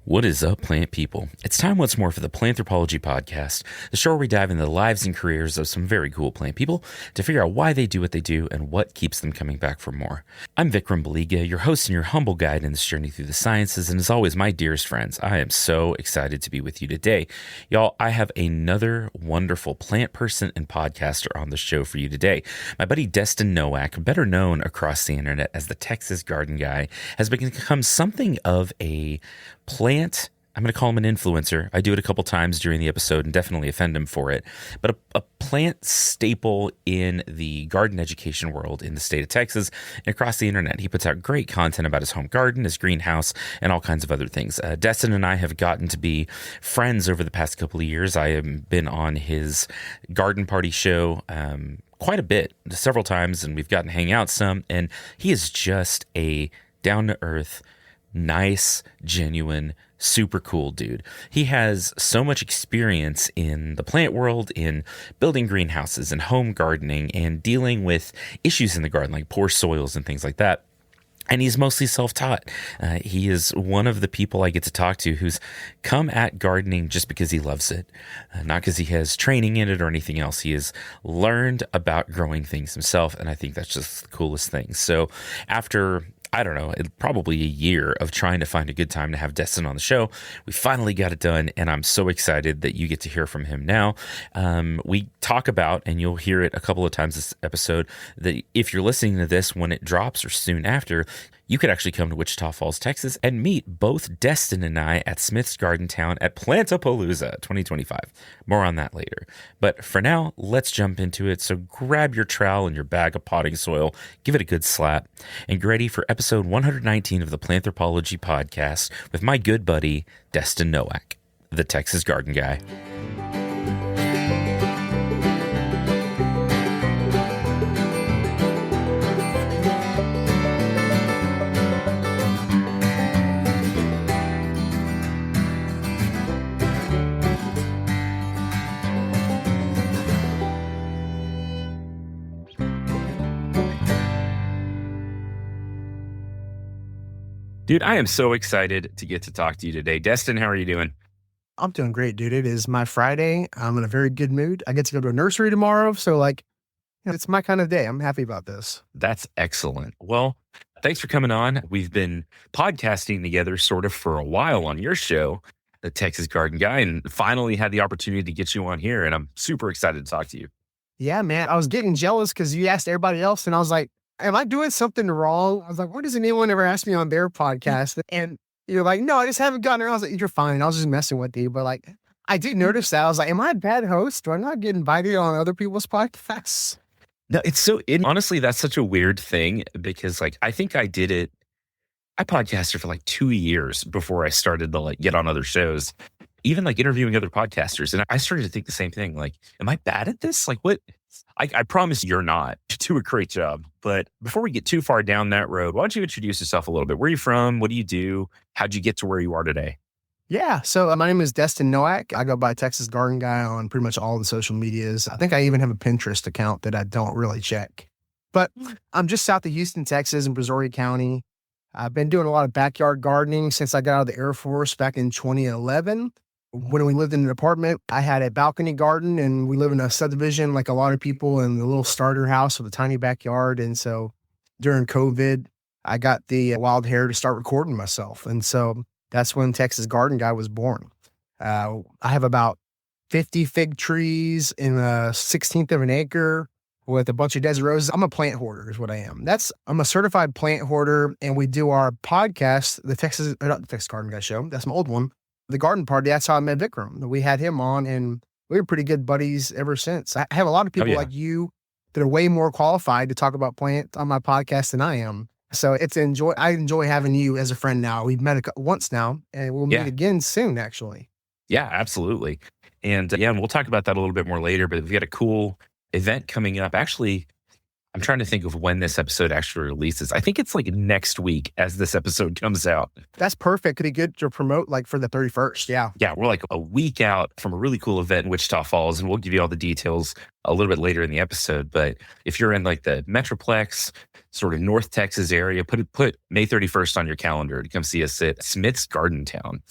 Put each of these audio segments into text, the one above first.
What is up, plant people? It's time once more for the Planthropology Podcast, the show where we dive into the lives and careers of some very cool plant people to figure out why they do what they do and what keeps them coming back for more. I'm Vikram Baliga, your host and your humble guide in this journey through the sciences, and as always, my dearest friends, I am so excited to be with you today. Y'all, I have another wonderful plant person and podcaster on the show for you today. My buddy Destin Noak, better known across the internet as the Texas Garden Guy, has become something of a plant, I'm going to call him an influencer. I do it a couple times during the episode and definitely offend him for it. But a plant staple in the garden education world in the state of Texas and across the internet. He puts out great content about his home garden, his greenhouse, and all kinds of other things. Destin and I have gotten to be friends over the past couple of years. I have been on his garden party show quite a bit, several times, and we've gotten to hang out some. And he is just a down-to-earth, nice, genuine, super cool dude. He has so much experience in the plant world, in building greenhouses and home gardening and dealing with issues in the garden like poor soils and things like that. And he's mostly self-taught. He is one of the people I get to talk to who's come at gardening just because he loves it, not because he has training in it or anything else. He has learned about growing things himself, and I think that's just the coolest thing. So after probably a year of trying to find a good time to have Destin on the show, we finally got it done, and I'm so excited that you get to hear from him now. We talk about, and you'll hear it a couple of times this episode, that if you're listening to this when it drops or soon after, you could actually come to Wichita Falls, Texas, and meet both Destin and I at Smith's Garden Town at Plantapalooza 2025. More on that later. But for now, let's jump into it. So grab your trowel and your bag of potting soil, give it a good slap, and get ready for episode 119 of the Planthropology Podcast with my good buddy, Destin Noak, the Texas Garden Guy. Dude, I am so excited to get to talk to you today. Destin, how are you doing? I'm doing great, dude. It is my Friday. I'm in a very good mood. I get to go to a nursery tomorrow. So it's my kind of day. I'm happy about this. That's excellent. Well, thanks for coming on. We've been podcasting together sort of for a while on your show, the Texas Garden Guy, and finally had the opportunity to get you on here. And I'm super excited to talk to you. Yeah, man. I was getting jealous because you asked everybody else and I was like, am I doing something wrong? I was like, why doesn't anyone ever ask me on their podcast? And you're like, no, I just haven't gotten around. I was like, you're fine. I was just messing with you. But I did notice that. I was like, am I a bad host? Do I not get invited on other people's podcasts? No, honestly, that's such a weird thing because I think I did it. I podcasted for 2 years before I started to get on other shows, even interviewing other podcasters. And I started to think the same thing. Am I bad at this? What? I promise you're not. You do a great job. But before we get too far down that road, why don't you introduce yourself a little bit? Where are you from? What do you do? How'd you get to where you are today? Yeah. So my name is Destin Noak. I go by Texas Garden Guy on pretty much all the social medias. I think I even have a Pinterest account that I don't really check. But I'm just south of Houston, Texas in Brazoria County. I've been doing a lot of backyard gardening since I got out of the Air Force back in 2011. When we lived in an apartment, I had a balcony garden and we live in a subdivision like a lot of people in the little starter house with a tiny backyard. And so during COVID, I got the wild hair to start recording myself. And so that's when Texas Garden Guy was born. I have about 50 fig trees in a 16th of an acre with a bunch of desert roses. I'm a plant hoarder is what I am. I'm a certified plant hoarder, and we do our podcast, not the Texas Garden Guy Show. That's my old one. The garden party, that's how I met Vikram. We had him on and we were pretty good buddies ever since. I have a lot of people like you that are way more qualified to talk about plants on my podcast than I am. So I enjoy having you as a friend now. We've met once now and we'll meet again soon, actually. Yeah, absolutely. And and we'll talk about that a little bit more later, but we've got a cool event coming up. Actually, I'm trying to think of when this episode actually releases. I think it's next week as this episode comes out. That's perfect. Could be good to promote for the 31st. Yeah. Yeah. We're a week out from a really cool event in Wichita Falls, and we'll give you all the details a little bit later in the episode. But if you're in the Metroplex, sort of North Texas area, put May 31st on your calendar to come see us at Smith's Garden Town.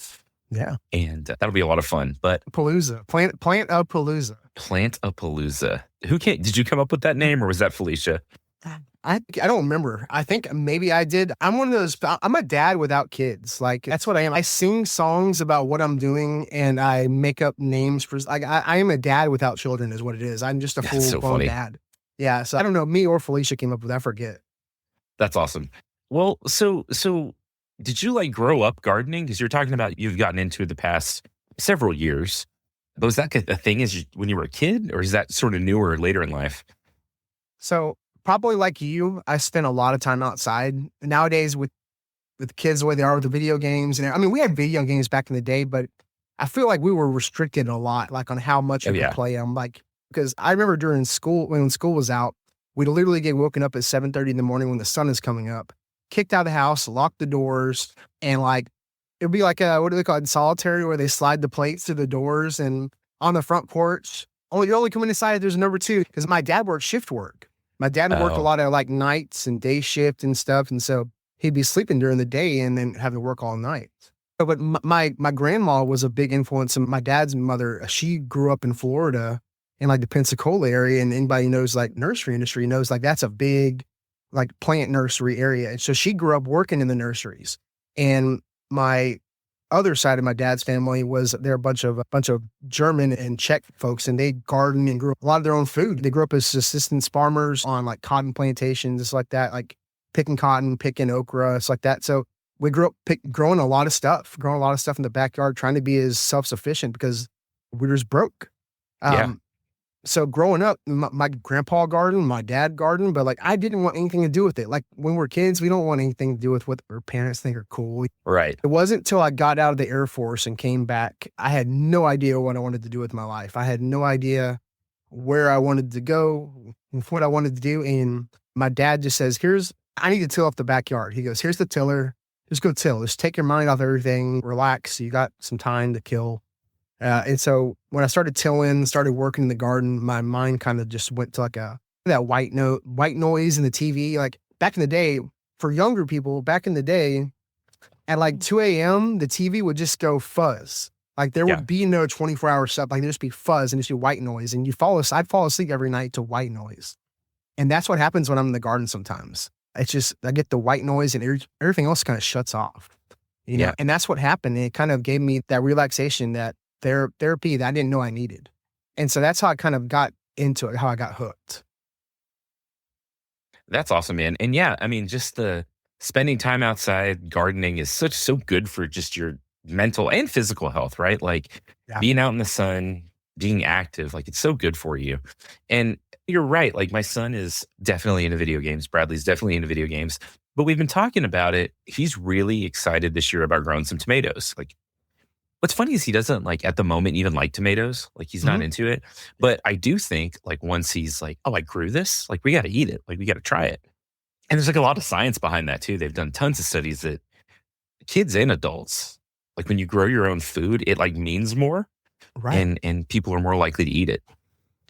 Yeah. And that'll be a lot of fun. But Palooza. Plant a palooza. Plant a Palooza. Did you come up with that name or was that Felicia? I don't remember. I think maybe I did. I'm one of those. I'm a dad without kids. Like that's what I am. I sing songs about what I'm doing, and I make up names for. Like I am a dad without children, is what it is. I'm just a That's so full-blown funny. dad. Yeah. So I don't know. Me or Felicia came up with. I forget. That's awesome. Well, so did you like grow up gardening? Because you're talking about you've gotten into it the past several years. But was that a thing when you were a kid, or is that sort of newer later in life? So probably like you, I spent a lot of time outside. Nowadays with kids the way they are with the video games, and I mean we had video games back in the day, but I feel like we were restricted a lot, like on how much Oh, we yeah. could play them. Like because I remember during school when school was out, we'd literally get woken up at 7:30 in the morning when the sun is coming up, kicked out of the house, locked the doors, and like it'd be like what do they call it, solitary, where they slide the plates through the doors and on the front porch. Oh, you're only coming inside if there's a number two. Because my dad worked shift work. My dad worked a Oh, lot of like nights and day shift and stuff. And so he'd be sleeping during the day and then have to work all night. But my grandma was a big influence. And my dad's mother, she grew up in Florida in like the Pensacola area. And anybody who knows like nursery industry knows like that's a big like plant nursery area. And so she grew up working in the nurseries. And my other side of my dad's family was they're a bunch of German and Czech folks, and they garden and grew a lot of their own food. They grew up as subsistence farmers on like cotton plantations, just like that, like picking cotton, picking okra, it's like that. So we grew up growing a lot of stuff in the backyard, trying to be as self-sufficient because we were just broke. yeah. So growing up, my grandpa gardened, my dad gardened, but like I didn't want anything to do with it. Like when we're kids, we don't want anything to do with what our parents think are cool. Right. It wasn't until I got out of the Air Force and came back, I had no idea what I wanted to do with my life. I had no idea where I wanted to go, what I wanted to do. And my dad just says, I need to till up the backyard. He goes, here's the tiller. Just go till. Just take your mind off everything. Relax. You got some time to kill. And so when I started tilling, started working in the garden, my mind kind of just went to like that white noise in the TV. Like back in the day, for younger people, back in the day, at like 2 a.m., the TV would just go fuzz. Like there Yeah. would be no 24-hour stuff. Like there'd just be fuzz and just be white noise. And I'd fall asleep every night to white noise. And that's what happens when I'm in the garden sometimes. It's just, I get the white noise and everything else kind of shuts off. You know? Yeah. And that's what happened. It kind of gave me that relaxation, that therapy that I didn't know I needed. And so that's how I kind of got into it, how I got hooked. That's awesome, man. And yeah, I mean, just the spending time outside gardening is so good for just your mental and physical health, right? Like Yeah. being out in the sun, being active, like it's so good for you. And you're right. Like my son is definitely into video games. Bradley's definitely into video games, but we've been talking about it. He's really excited this year about growing some tomatoes. Like what's funny is he doesn't like at the moment even like tomatoes. Like he's not into it. But I do think like once he's like, oh, I grew this, like we got to eat it. Like we got to try it. And there's like a lot of science behind that too. They've done tons of studies that kids and adults, like when you grow your own food, it like means more Right. and people are more likely to eat it.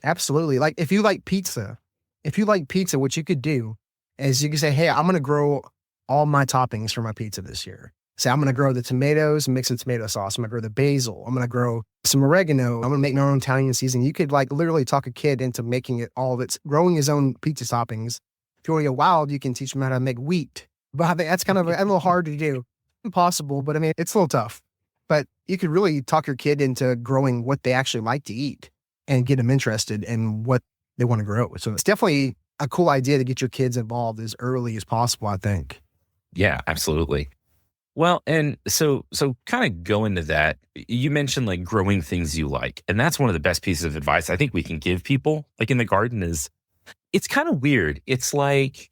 Absolutely. Like if you like pizza, what you could do is you could say, hey, I'm going to grow all my toppings for my pizza this year. Say, I'm going to grow the tomatoes and mix in tomato sauce. I'm going to grow the basil. I'm going to grow some oregano. I'm going to make my own Italian seasoning. You could like literally talk a kid into making it all of its, growing his own pizza toppings. If you want to get wild, you can teach them how to make wheat. But I think that's kind of a little hard to do. Impossible, but I mean, it's a little tough. But you could really talk your kid into growing what they actually like to eat and get them interested in what they want to grow. So it's definitely a cool idea to get your kids involved as early as possible, I think. Yeah, absolutely. Well, and so kind of go into that. You mentioned like growing things you like. And that's one of the best pieces of advice I think we can give people like in the garden is it's kind of weird. It's like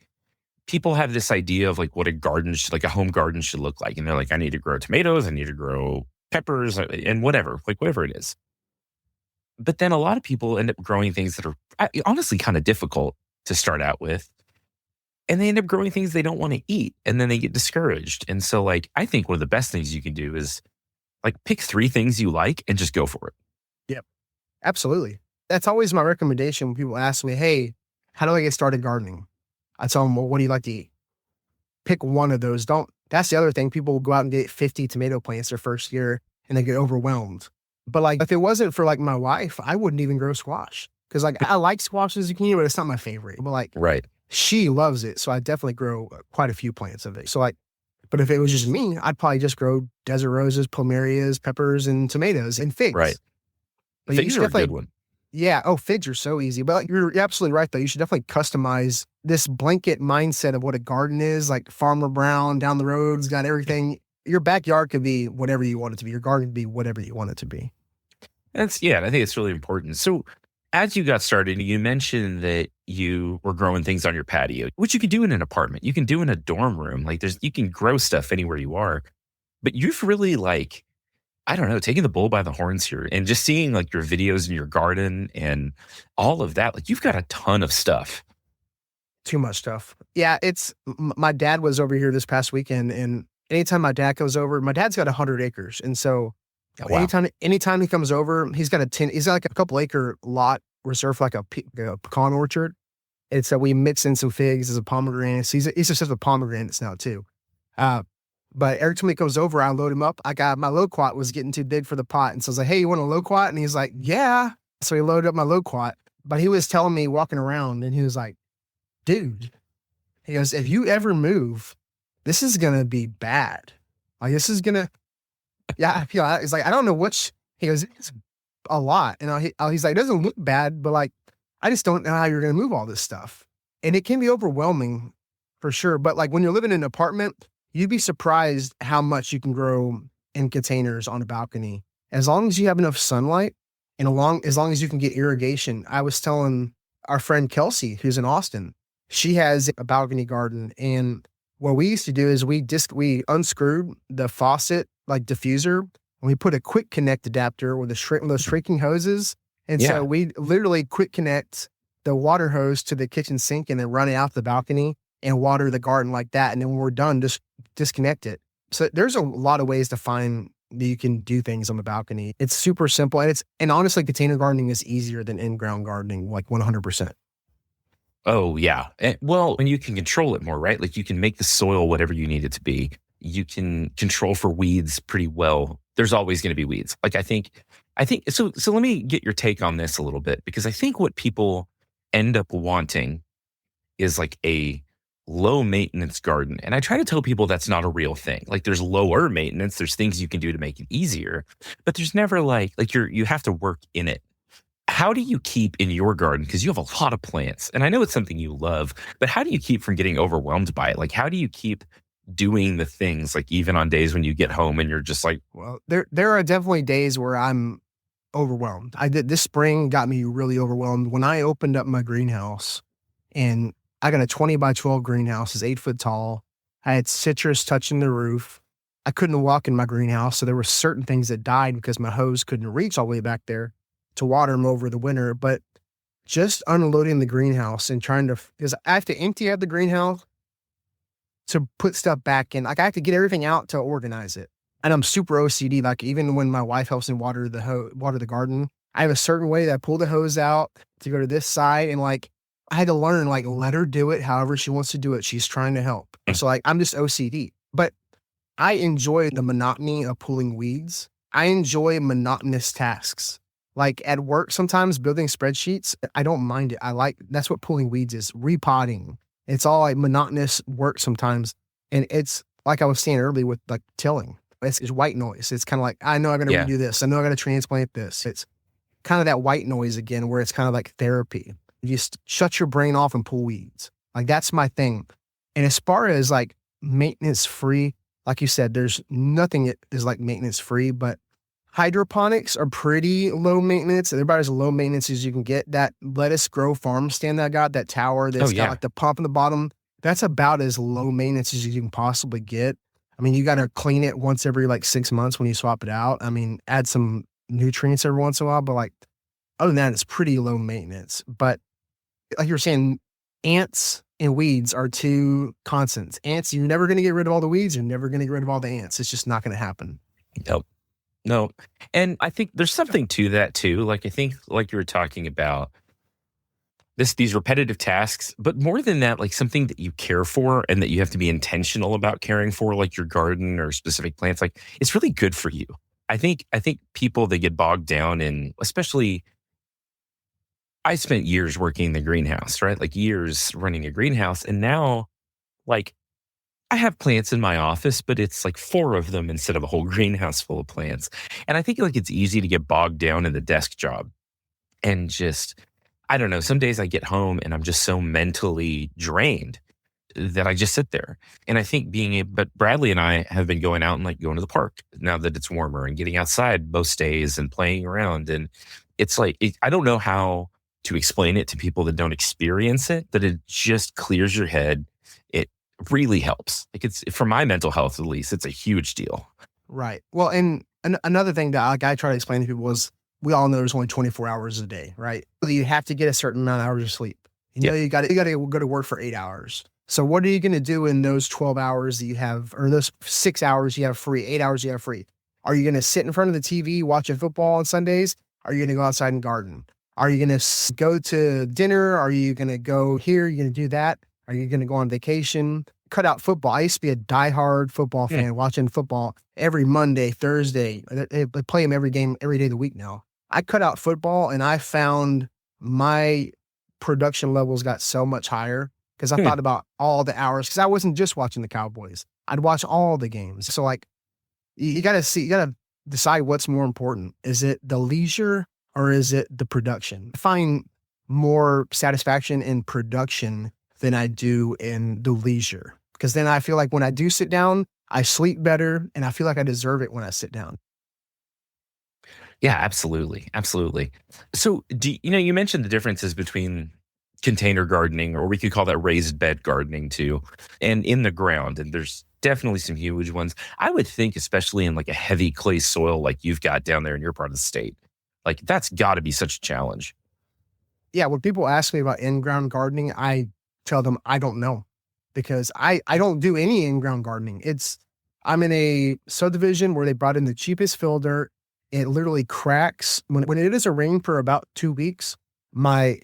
people have this idea of like what a garden should, like a home garden should look like. And they're like, I need to grow tomatoes, I need to grow peppers and whatever it is. But then a lot of people end up growing things that are honestly kind of difficult to start out with. And they end up growing things they don't want to eat. And then they get discouraged. And so like, I think one of the best things you can do is like pick 3 things you like and just go for it. Yep. Absolutely. That's always my recommendation when people ask me, hey, how do I get started gardening? I tell them, well, what do you like to eat? Pick one of those. That's the other thing. People will go out and get 50 tomato plants their first year. and they get overwhelmed. But like, if it wasn't for like my wife, I wouldn't even grow squash. Cause like I like squash and zucchini, but it's not my favorite. But like Right. she loves it. So I definitely grow quite a few plants of it. So like, but if it was just me, I'd probably just grow desert roses, plumerias, peppers, and tomatoes and figs. Right. But Figs are a good one. Yeah. Oh, figs are so easy. But like, you're absolutely right, though. You should definitely customize this blanket mindset of what a garden is. Like Farmer Brown down the road's got everything. Your backyard could be whatever you want it to be. Your garden could be whatever you want it to be. I think it's really important. So as you got started, you mentioned that you were growing things on your patio, which you can do in an apartment. You can do in a dorm room. Like you can grow stuff anywhere you are. But you've really like, I don't know, taking the bull by the horns here and just seeing like your videos in your garden and all of that. Like you've got a ton of stuff. Too much stuff. Yeah, my dad was over here this past weekend, and anytime my dad goes over, my dad's got 100 acres. And so Wow. anytime he comes over, he's got like a couple acre lot reserved for like a pecan orchard. And so we mix in some figs as a pomegranate. So he's obsessed with pomegranates now too. But every time he comes over, I load him up. I got my loquat was getting too big for the pot. And so I was like, hey, you want a loquat? And he's like, yeah. So he loaded up my loquat. But he was telling me walking around, and he was like, dude, he goes, if you ever move, this is going to be bad. Like, this is going to, yeah, I feel, it's like, I don't know which, he goes, it's a lot. And he's like, it doesn't look bad, but like, I just don't know how you're going to move all this stuff. And it can be overwhelming for sure. But like when you're living in an apartment, you'd be surprised how much you can grow in containers on a balcony. As long as you have enough sunlight and as long as you can get irrigation. I was telling our friend Kelsey, who's in Austin, she has a balcony garden. And what we used to do is we unscrewed the faucet, like diffuser, and we put a quick connect adapter with those shrinking hoses. And so we literally quick connect the water hose to the kitchen sink and then run it out the balcony and water the garden like that. And then when we're done, just disconnect it. So there's a lot of ways to find that you can do things on the balcony. It's super simple. And honestly, container gardening is easier than in-ground gardening, like 100%. Oh, yeah. Well, and you can control it more, right? Like you can make the soil whatever you need it to be. You can control for weeds pretty well. There's always going to be weeds. Like I think so let me get your take on this a little bit, because I think what people end up wanting is like a low maintenance garden. And I try to tell people that's not a real thing. Like there's lower maintenance, there's things you can do to make it easier, but there's never like you have to work in it. How do you keep in your garden? Because you have a lot of plants, and I know it's something you love, but how do you keep from getting overwhelmed by it? Like, how do you keep doing the things, like even on days when you get home and you're just like, well, there are definitely days where I'm overwhelmed. This spring got me really overwhelmed when I opened up my greenhouse, and I got a 20 by 12 greenhouse. It's 8 foot tall. I had citrus touching the roof. I couldn't walk in my greenhouse. So there were certain things that died because my hose couldn't reach all the way back there to water them over the winter. But just unloading the greenhouse and because I have to empty out the greenhouse to put stuff back in. Like I have to get everything out to organize it. And I'm super OCD. Like even when my wife helps me water the garden, I have a certain way that I pull the hose out to go to this side. And like, I had to learn, like, let her do it however she wants to do it. She's trying to help. So like, I'm just OCD, but I enjoy the monotony of pulling weeds. I enjoy monotonous tasks. Like at work, sometimes building spreadsheets, I don't mind it. That's what pulling weeds is, repotting. It's all like monotonous work sometimes. And it's like I was saying earlier with like tilling. It's white noise. It's kind of like, I know I'm going to redo this. I know I got to transplant this. It's kind of that white noise again, where it's kind of like therapy. You just shut your brain off and pull weeds. Like that's my thing. And as far as like maintenance free, like you said, there's nothing that is like maintenance free, but hydroponics are pretty low maintenance. They're about as low maintenance as you can get. That lettuce grow farm stand that I got, that tower that's got like the pump in the bottom, that's about as low maintenance as you can possibly get. I mean, you got to clean it once every like 6 months when you swap it out. I mean, add some nutrients every once in a while, but like other than that, it's pretty low maintenance. But like you were saying, ants and weeds are two constants. Ants, you're never going to get rid of all the weeds. You're never going to get rid of all the ants. It's just not going to happen. No. And I think there's something to that too. Like I think like you were talking about these repetitive tasks, but more than that, like something that you care for and that you have to be intentional about caring for, like your garden or specific plants, like it's really good for you. I think people that get bogged down in, especially, I spent years working in the greenhouse, right? Like years running a greenhouse. And now, like, I have plants in my office, but it's like four of them instead of a whole greenhouse full of plants. And I think like it's easy to get bogged down in the desk job and just, I don't know, some days I get home and I'm just so mentally drained that I just sit there. And I think but Bradley and I have been going out and like going to the park now that it's warmer and getting outside most days and playing around. And it's like, I don't know how to explain it to people that don't experience it, but it just clears your head. It really helps. Like it's, for my mental health, at least, it's a huge deal. Right. Well, and another thing that I try to explain to people is we all know there's only 24 hours a day, right? You have to get a certain amount of hours of sleep. You know, you got to go to work for 8 hours. So what are you going to do in those 12 hours that you have, or those 6 hours you have free, 8 hours you have free? Are you going to sit in front of the TV watching football on Sundays? Are you going to go outside and garden? Are you going to go to dinner? Are you going to go here? Are you going to do that? Are you going to go on vacation? Cut out football. I used to be a diehard football fan, watching football every Monday, Thursday. They play them every game, every day of the week now. I cut out football and I found my production levels got so much higher because I thought about all the hours, because I wasn't just watching the Cowboys. I'd watch all the games. So like, you got to decide what's more important. Is it the leisure or is it the production? I find more satisfaction in production than I do in the leisure, because then I feel like when I do sit down, I sleep better and I feel like I deserve it when I sit down. Yeah, absolutely. Absolutely. So, you mentioned the differences between container gardening, or we could call that raised bed gardening too, and in the ground. And there's definitely some huge ones. I would think, especially in like a heavy clay soil like you've got down there in your part of the state, like that's got to be such a challenge. Yeah, when people ask me about in-ground gardening, I tell them I don't know, because I don't do any in-ground gardening. I'm in a subdivision where they brought in the cheapest fill dirt. It literally cracks when it is a rain for about 2 weeks. My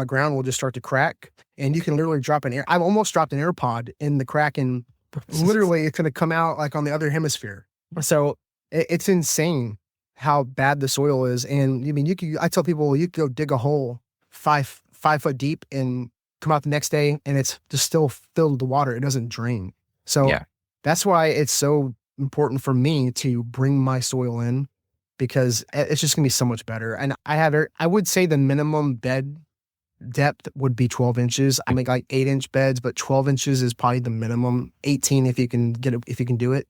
ground will just start to crack, and you can literally drop I've almost dropped an AirPod in the crack, and literally it's going to come out like on the other hemisphere. So it's insane how bad the soil is. And I mean, I tell people you could go dig a hole 5 foot deep and come out the next day and it's just still filled with water. It doesn't drain. So that's why it's so important for me to bring my soil in, because it's just gonna be so much better. And I would say the minimum bed depth would be 12 inches. I make like 8-inch beds, but 12 inches is probably the minimum. 18 if you can do it.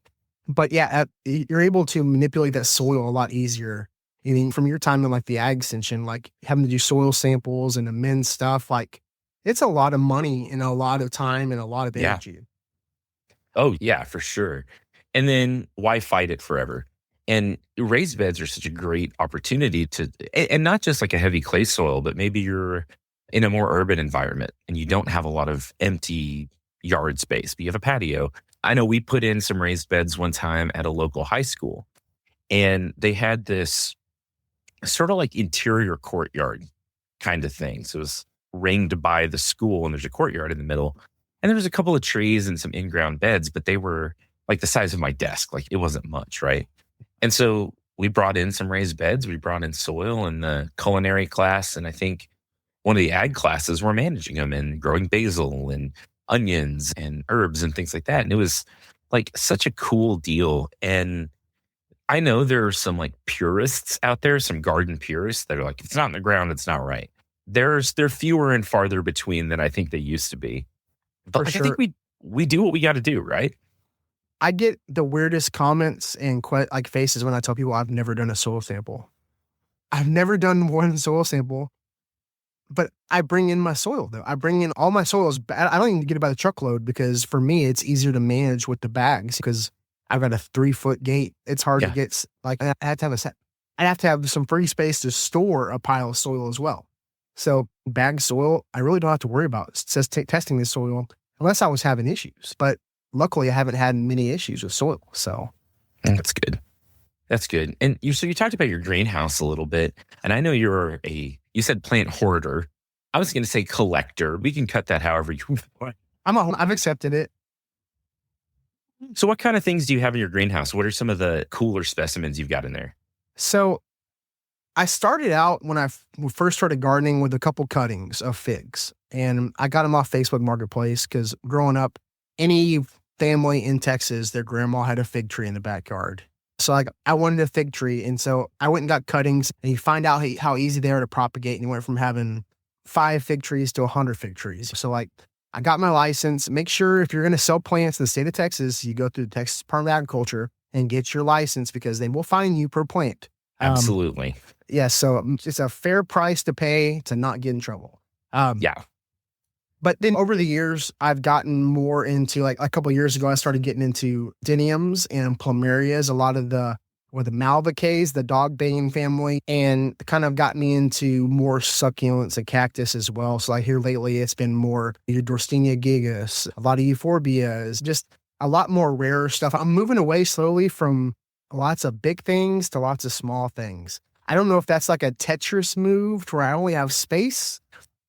But yeah, you're able to manipulate that soil a lot easier. I mean, from your time in like the ag extension, like having to do soil samples and amend stuff, like it's a lot of money and a lot of time and a lot of energy. Oh yeah, for sure. And then why fight it forever? And raised beds are such a great opportunity and not just like a heavy clay soil, but maybe you're in a more urban environment and you don't have a lot of empty yard space, but you have a patio. I know we put in some raised beds one time at a local high school, and they had this sort of like interior courtyard kind of thing. So it was ringed by the school, and there's a courtyard in the middle. And there was a couple of trees and some in-ground beds, but they were like the size of my desk. Like it wasn't much, right? And so we brought in some raised beds. We brought in soil in the culinary class. And I think one of the ag classes were managing them and growing basil and onions and herbs and things like that. And it was like such a cool deal. And I know there are some like purists out there, some garden purists that are like, it's not in the ground, it's not right. They're fewer and farther between than I think they used to be. But like, I think we do what we got to do, right? I get the weirdest comments and like faces when I tell people I've never done a soil sample. I've never done one soil sample, but I bring in my soil though. I bring in all my soils. I don't even get it by the truckload, because for me, it's easier to manage with the bags because I've got a 3-foot gate. It's hard to get, like, I have to have some free space to store a pile of soil as well. So bag soil, I really don't have to worry about. It says testing the soil unless I was having issues. But luckily, I haven't had many issues with soil. So that's good. That's good. And you talked about your greenhouse a little bit, and I know you said plant hoarder. I was going to say collector. We can cut that however you want. I've accepted it. So what kind of things do you have in your greenhouse? What are some of the cooler specimens you've got in there? So I started out when first started gardening with a couple cuttings of figs, and I got them off Facebook Marketplace because growing up, any family in Texas, their grandma had a fig tree in the backyard. So like I wanted a fig tree, and so I went and got cuttings, and you find out how easy they are to propagate, and you went from having 5 fig trees to 100 fig trees. So like I got my license. Make sure if you're going to sell plants in the state of Texas, you go through the Texas Department of Agriculture and get your license because they will fine you per plant. Absolutely. Yeah, so it's a fair price to pay to not get in trouble. Yeah. But then over the years, I've gotten more into, like a couple of years ago, I started getting into diniums and plumerias, a lot of the malvaceae, the dogbane family, and kind of got me into more succulents and cactus as well. So like here lately, it's been more your Dorstenia gigas, a lot of euphorbias, just a lot more rare stuff. I'm moving away slowly from lots of big things to lots of small things. I don't know if that's like a Tetris move where I only have space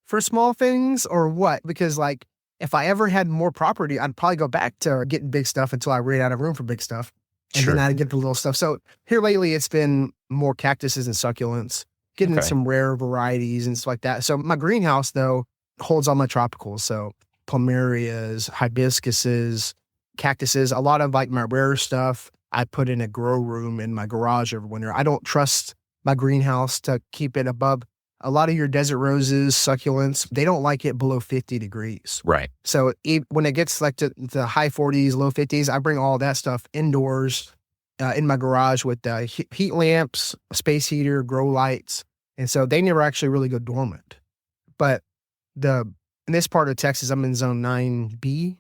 for small things or what, because like if I ever had more property, I'd probably go back to getting big stuff until I ran out of room for big stuff. And then I'd get the little stuff. So here lately, it's been more cactuses and succulents, getting some rare varieties and stuff like that. So my greenhouse, though, holds all my tropicals. So plumerias, hibiscuses, cactuses, a lot of like my rare stuff I put in a grow room in my garage over winter. I don't trust my greenhouse to keep it above. A lot of your desert roses, succulents, they don't like it below 50 degrees. Right. So when it gets like to the high 40s, low 50s, I bring all that stuff indoors in my garage with heat lamps, space heater, grow lights. And so they never actually really go dormant. But in this part of Texas, I'm in zone 9B.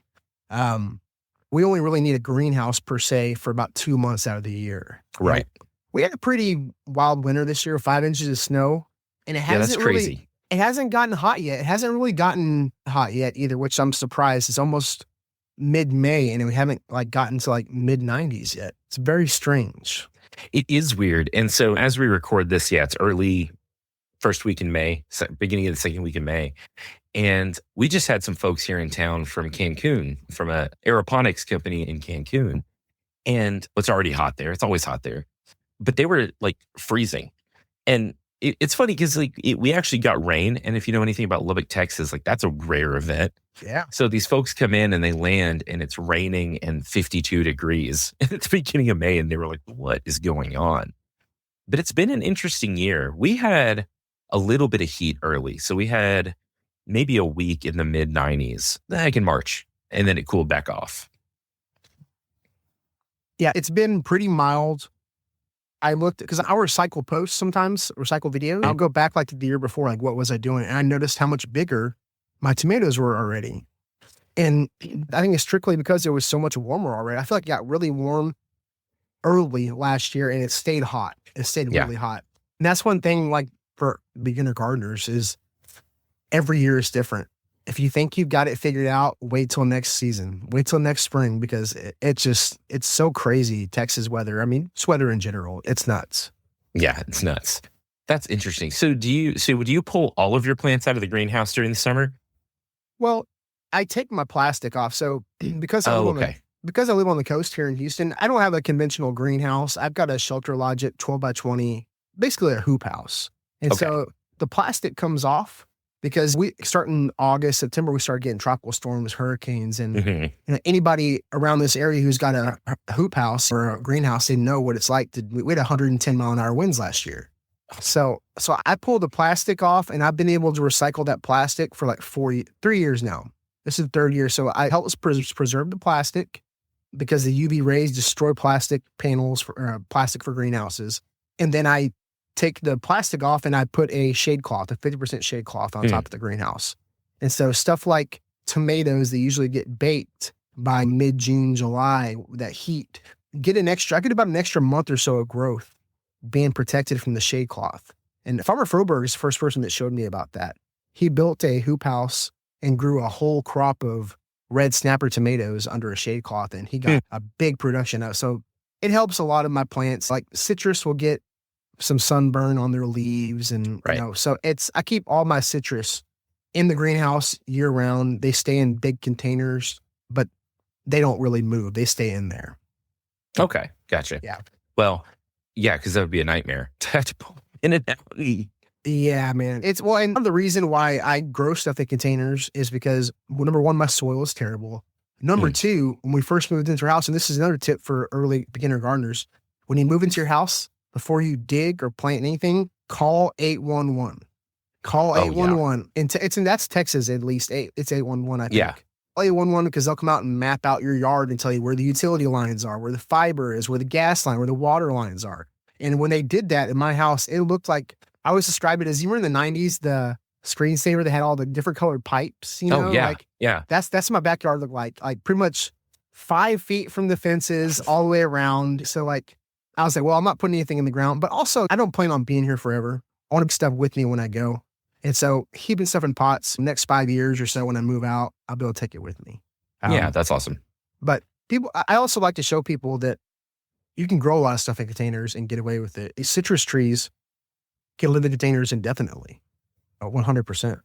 We only really need a greenhouse per se for about 2 months out of the year. Right. We had a pretty wild winter this year, 5 inches of snow. And it hasn't that's crazy. It hasn't gotten hot yet. It hasn't really gotten hot yet either, which I'm surprised. It's almost mid-May and we haven't like gotten to like mid-90s yet. It's very strange. It is weird. And so as we record this, it's early first week in May, beginning of the second week in May. And we just had some folks here in town from Cancun, from a aeroponics company in Cancun. And it's already hot there. It's always hot there. But they were like freezing. And it's funny because like we actually got rain. And if you know anything about Lubbock, Texas, like that's a rare event. Yeah. So these folks come in and they land and it's raining and 52 degrees at the beginning of May. And they were like, what is going on? But it's been an interesting year. We had a little bit of heat early. So we had maybe a week in the mid 90s, like in March, and then it cooled back off. Yeah, it's been pretty mild. I looked, because I recycle posts sometimes, recycle videos. I'll go back like the year before, like what was I doing? And I noticed how much bigger my tomatoes were already. And I think it's strictly because it was so much warmer already. I feel like it got really warm early last year and it stayed hot. It stayed really hot. And that's one thing like for beginner gardeners is every year is different. If you think you've got it figured out, wait till next season, wait till next spring, because it's so crazy. Texas weather. I mean, it's weather in general. It's nuts. Yeah, it's nuts. That's interesting. So do you pull all of your plants out of the greenhouse during the summer? Well, I take my plastic off. So because I live on the coast here in Houston, I don't have a conventional greenhouse. I've got a Shelter Logic 12 by 20, basically a hoop house. And so the plastic comes off. Because we start in August, September, we start getting tropical storms, hurricanes, and anybody around this area who's got a hoop house or a greenhouse, they know what it's like. We had 110 mile an hour winds last year. So I pulled the plastic off and I've been able to recycle that plastic for like 3 years now. This is the 3rd year. So I help us preserve the plastic because the UV rays destroy plastic panels for plastic for greenhouses. And then I take the plastic off and I put a shade cloth, a 50% shade cloth on top of the greenhouse. And so stuff like tomatoes that usually get baked by mid-June, July, that heat, I get about an extra month or so of growth being protected from the shade cloth. And Farmer Froberg is the first person that showed me about that. He built a hoop house and grew a whole crop of red snapper tomatoes under a shade cloth, and he got a big production out. So it helps a lot of my plants. Like citrus will get some sunburn on their leaves. And, so I keep all my citrus in the greenhouse year round. They stay in big containers, but they don't really move. They stay in there. Okay, gotcha. Yeah. Well, yeah, because that would be a nightmare to have to pull in and out. Yeah, man. And the reason why I grow stuff in containers is because, well, number one, my soil is terrible. Number two, when we first moved into our house, and this is another tip for early beginner gardeners, when you move into your house, before you dig or plant anything, call 811. Call 811. And that's Texas at least. It's 811, I think. Yeah. Call 811 because they'll come out and map out your yard and tell you where the utility lines are, where the fiber is, where the gas line, where the water lines are. And when they did that in my house, it looked like, I always describe it as, you were in the 90s, the screensaver that had all the different colored pipes, you know? Yeah. That's what my backyard looked like pretty much 5 feet from the fences all the way around. So like, I was like, well, I'm not putting anything in the ground, but also I don't plan on being here forever. I want to stuff with me when I go. And so keeping stuff in pots, next 5 years or so when I move out, I'll be able to take it with me. Yeah, that's awesome. But I also like to show people that you can grow a lot of stuff in containers and get away with it. Citrus trees can live in containers indefinitely. 100%.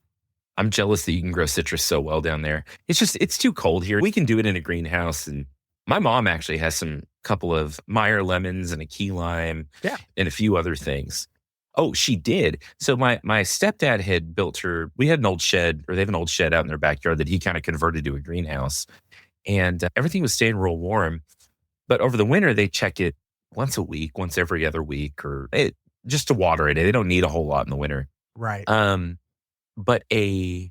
I'm jealous that you can grow citrus so well down there. It's too cold here. We can do it in a greenhouse. And my mom actually has some couple of Meyer lemons and a key lime and a few other things. Oh, she did. So my stepdad had built we had an old shed, or they have an old shed out in their backyard that he kind of converted to a greenhouse. And everything was staying real warm. But over the winter, they check it once a week, once every other week, just to water it. They don't need a whole lot in the winter. Right. But I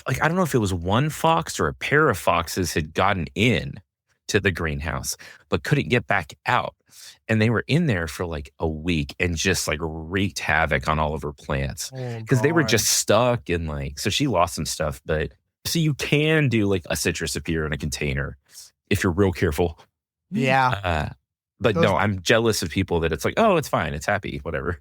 don't know if it was one fox or a pair of foxes had gotten in to the greenhouse, but couldn't get back out. And they were in there for like a week and just like wreaked havoc on all of her plants because they were just stuck and so she lost some stuff. But so you can do like a citrus appear in a container if you're real careful. Yeah. But no, I'm jealous of people that it's like, oh, it's fine. It's happy, whatever.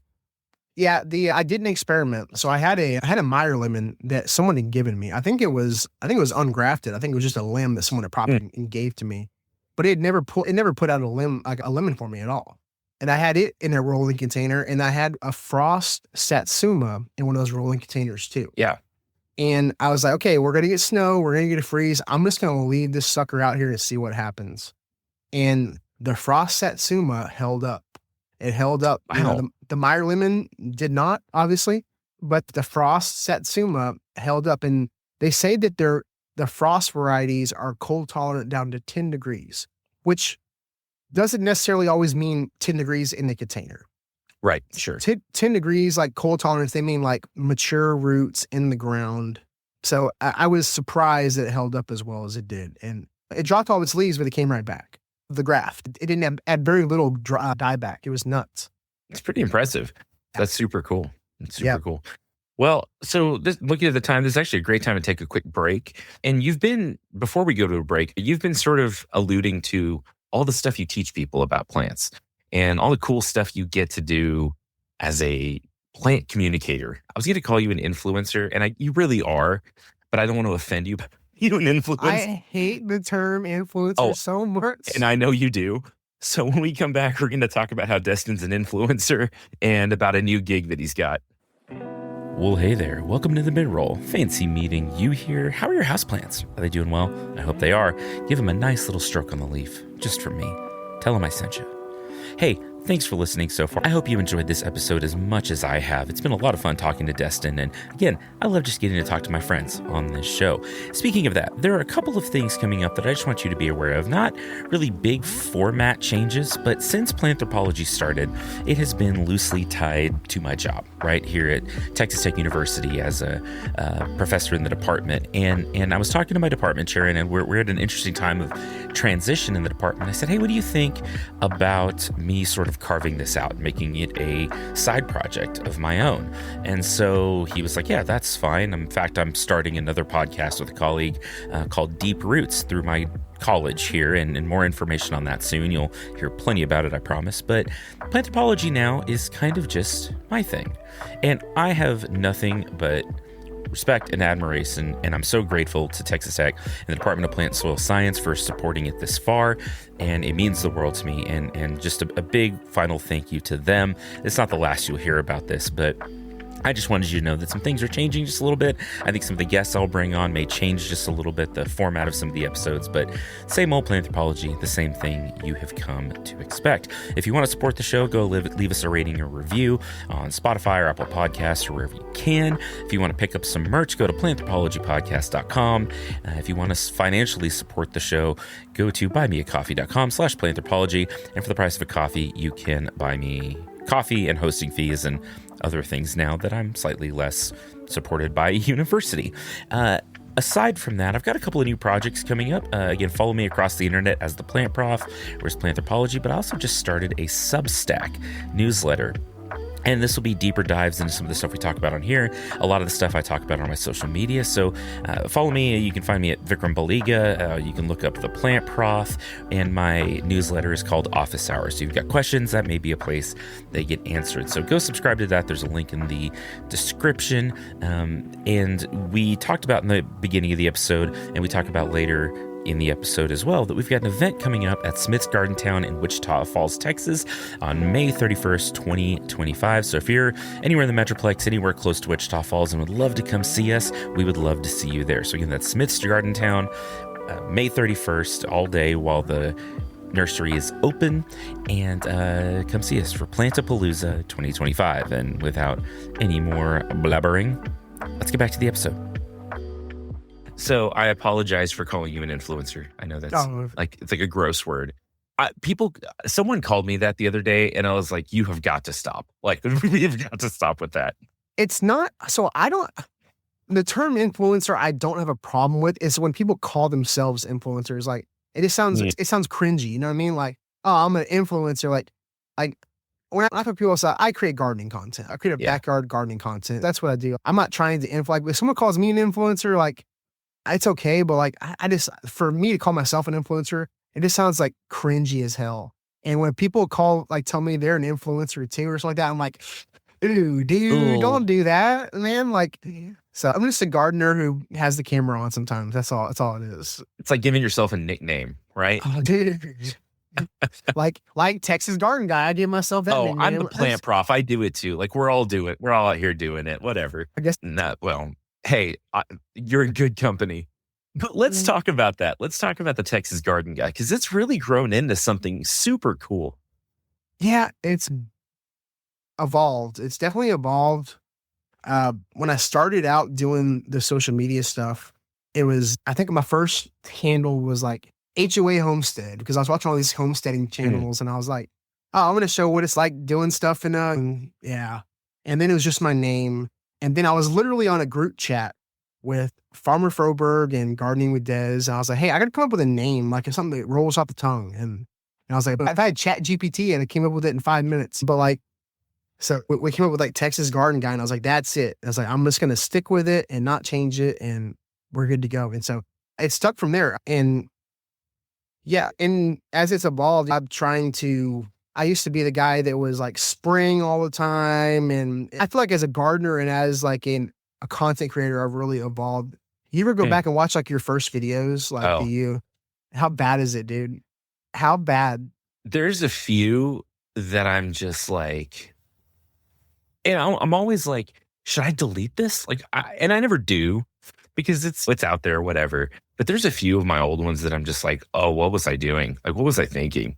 Yeah, I did an experiment. So I had a Meyer lemon that someone had given me. I think it was ungrafted. I think it was just a limb that someone had propped and gave to me. But it never put out a lemon for me at all. And I had it in a rolling container, and I had a frost satsuma in one of those rolling containers too. Yeah. And I was like, okay, we're gonna get snow, we're gonna get a freeze. I'm just gonna leave this sucker out here and see what happens. And the frost satsuma held up. It held up. Wow. You know, the Meyer lemon did not, obviously, but the frost satsuma held up. And they say that the frost varieties are cold tolerant down to 10 degrees, which doesn't necessarily always mean 10 degrees in the container. Right. Sure. 10 degrees, like cold tolerance, they mean like mature roots in the ground. So I was surprised that it held up as well as it did. And it dropped all its leaves, but it came right back. The graft. It didn't add very little dieback. It was nuts. It's pretty impressive. That's super cool. It's super cool. Well, so looking at the time, this is actually a great time to take a quick break. And before we go to a break, you've been sort of alluding to all the stuff you teach people about plants and all the cool stuff you get to do as a plant communicator. I was going to call you an influencer, and you really are, but I don't want to offend you. You an influencer? I hate the term influencer so much. And I know you do. So when we come back, we're going to talk about how Destin's an influencer and about a new gig that he's got. Well, hey there. Welcome to the mid-roll. Fancy meeting you here. How are your houseplants? Are they doing well? I hope they are. Give them a nice little stroke on the leaf, just for me. Tell them I sent you. Hey, thanks for listening so far. I hope you enjoyed this episode as much as I have. It's been a lot of fun talking to Destin, and again, I love just getting to talk to my friends on this show. Speaking of that, there are a couple of things coming up that I just want you to be aware of. Not really big format changes, but since Planthropology started, it has been loosely tied to my job right here at Texas Tech University as a professor in the department. And I was talking to my department chair, and we're at an interesting time of transition in the department. I said, hey, what do you think about me sort of carving this out, making it a side project of my own? And so he was like, yeah, that's fine. In fact, I'm starting another podcast with a colleague called Deep Roots through my college here, and more information on that soon. You'll hear plenty about it, I promise. But Planthropology now is kind of just my thing. And I have nothing but respect and admiration, and I'm so grateful to Texas Tech and the Department of Plant and Soil Science for supporting it this far, and it means the world to me, and just a big final thank you to them. It's not the last you'll hear about this, but I just wanted you to know that some things are changing just a little bit. I think some of the guests I'll bring on may change just a little bit, the format of some of the episodes, but same old Planthropology, the same thing you have come to expect. If you want to support the show, go leave us a rating or review on Spotify or Apple Podcasts or wherever you can. If you want to pick up some merch, go to planthropologypodcast.com. If you want to financially support the show, go to buymeacoffee.com/planthropology. And for the price of a coffee, you can buy me coffee and hosting fees and other things now that I'm slightly less supported by a university. Aside from that, I've got a couple of new projects coming up. Again, follow me across the internet as The Plant Prof, where's Planthropology, but I also just started a Substack newsletter. And this will be deeper dives into some of the stuff we talk about on here. A lot of the stuff I talk about on my social media. So follow me. You can find me at Vikram Baliga. You can look up The Plant Prof. And my newsletter is called Office Hours. So you've got questions, that may be a place they get answered. So go subscribe to that. There's a link in the description. And we talked about in the beginning of the episode, and we talk about later in the episode as well, that we've got an event coming up at Smith's Garden Town in Wichita Falls, Texas on May 31st, 2025. So if you're anywhere in the Metroplex, anywhere close to Wichita Falls and would love to come see us, we would love to see you there. So again, that's Smith's Garden Town, May 31st, all day while the nursery is open, and come see us for Plantapalooza 2025. And without any more blabbering, let's get back to the episode. So I apologize for calling you an influencer. I know that's it's like a gross word. Someone called me that the other day, and I was like, you have got to stop. Like, you've got to stop with that. It's not, so the term influencer I don't have a problem with is when people call themselves influencers. Like, it just sounds, it sounds cringy. You know what I mean? Like, oh, I'm an influencer. Like when I put people say, I create gardening content. I create backyard gardening content. That's what I do. I'm not trying to influence. Like, if someone calls me an influencer, like, it's okay, but like I just, for me to call myself an influencer, it just sounds like cringy as hell. And when people tell me they're an influencer too or something like that, I'm like, ooh, dude, don't do that, man. Like, so I'm just a gardener who has the camera on sometimes. That's all it is. It's like giving yourself a nickname, right? Oh, dude. like Texas Garden Guy, I give myself that nickname. I'm the Plant Prof. I do it too. Like, we're all out here doing it. Whatever. I guess. Hey, you're in good company. But let's talk about that. Let's talk about the Texas Garden Guy, because it's really grown into something super cool. Yeah, it's evolved. It's definitely evolved. When I started out doing the social media stuff, I think my first handle was like HOA Homestead, because I was watching all these homesteading channels and I was like, oh, I'm going to show what it's like doing stuff and then it was just my name. And then I was literally on a group chat with Farmer Froberg and Gardening with Des. And I was like, hey, I got to come up with a name, like it's something that rolls off the tongue. And I was like, I've had Chat GPT and I came up with it in 5 minutes. But so we came up with like Texas Garden Guy, and I was like, that's it. I was like, I'm just going to stick with it and not change it, and we're good to go. And so it stuck from there. And yeah, and as it's evolved, I used to be the guy that was like spraying all the time. And I feel like as a gardener and as like a content creator, I've really evolved. You ever go back and watch like your first videos? How bad is it, dude? How bad? There's a few that I'm just like, I'm always like, should I delete this? And I never do, because it's out there, whatever. But there's a few of my old ones that I'm just like, oh, what was I doing? Like, what was I thinking?